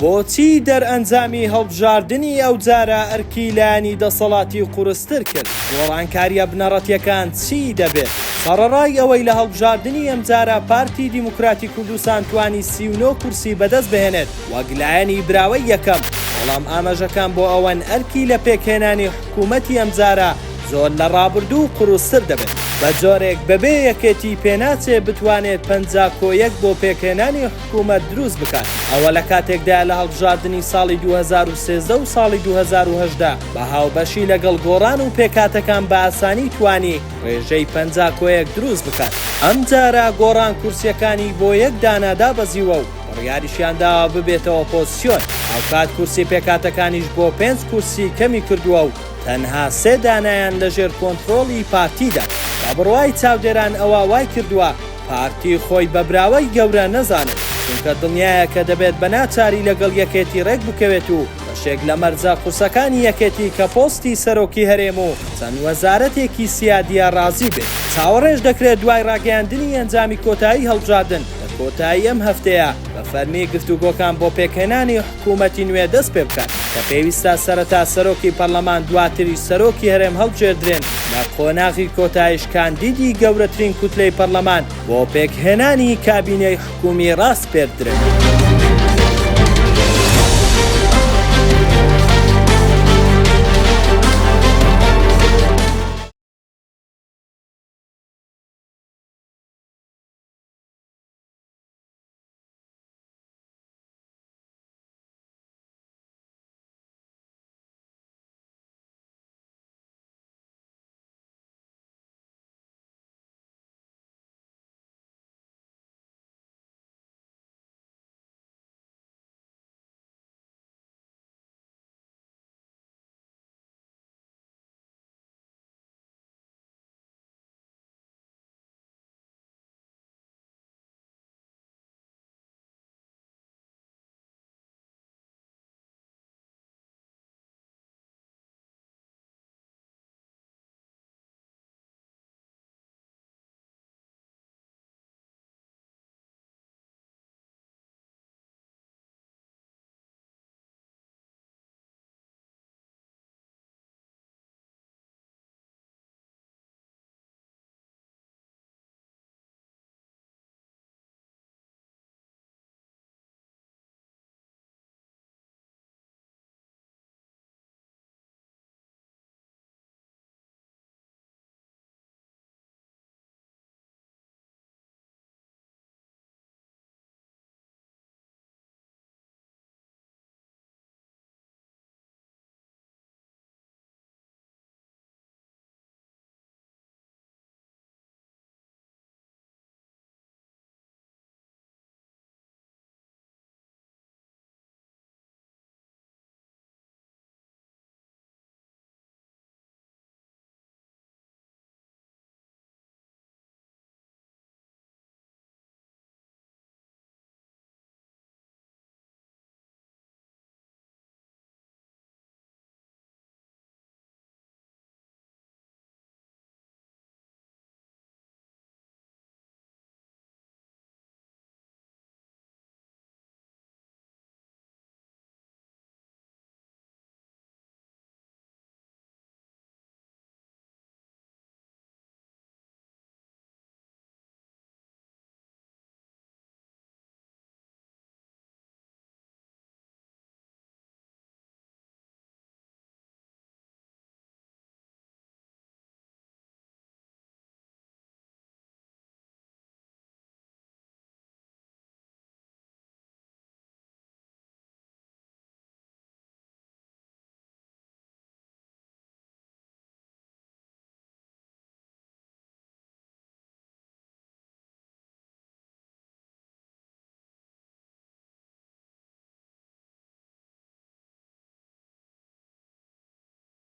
بۆچی دەرئەنجامی هەڵبژاردننی ئەو جارە ئەرکی لایەنی دەسەڵاتی قورستر کرد؟ گۆڕانکاریە بنەڕەتیەکان چی دەبێت؟ سەرەڕای ئەوەی لە هەڵبژاردننی ئەم جارە پارتی دیموکراتی کوردستان توانی 39 کورسی بەدەست بهێنێت وەک لایەنی براوەی یەکەم، بەڵام ئاماژەکان بۆ ئەوەن ئەرکی لە پێکهێنانی حکوومەتی ئەم جارە زۆر لە ڕابردوو قورستر دەبێت. بە جۆرێک بەبێ یەکێتی پێناچێ بتوانێت 51 بۆ پێکهێنانی حکوومەت دروست بکات. ئەوە لە کاتێکدا لە هەڵبژاردننی ساڵی 2013 و ساڵی 2018 بە هاوبەشی لەگەڵ گۆڕان و پێکاتەکان بە ئاسانی توانی ڕێژەی 51 دروست بکات. ئەم جارە گۆڕان کورسیەکانی بۆ یەک دانادا بەزیوە و ڕیاریشیانداوە ببێتەوە پۆزیسیۆن. ئەوکات کورسی پێکاتەکانیش بۆ 5 کورسی کەمی کردووە و تەنها 3 دانایان لەژێر کۆنتڕۆڵی پارتیدا. بە بڕوای چاودێران ئەوە وای کردووە پارتی خۆی بە براوەی گەورە نەزانێت، چونکە دڵنیایە کە دەبێت بە ناچاری لەگەڵ یەکێتی ڕێک بکەوێت و بەشێک لە مەرجە قورسەکانی یەکێتی کە پۆستی سەرۆکی هەرێم و چەند وەزارەتێکی سیادیە ڕازی بێت. چاوەڕێژ دەکرێت دوای ڕاگەیاندنی ئەنجامی کۆتایی هەڵبژاردن کۆتایی ئەم هەفتەیە بە فەرمی گفتوگۆکان بۆ پێکهێنانی حکوومەتی نوێ دەست پێ بکات کە پێویستە سەرەتا سەرۆکی پەرلەمان دواتری سەرۆکی هەرێم هەڵبژێردرێن لە قۆناغی کۆتاییش کاندیدی گەورەترین کوتلەی پەرلەمان بۆ پێکهێنانی کابینەی حکوومی ڕاست پێدرێن.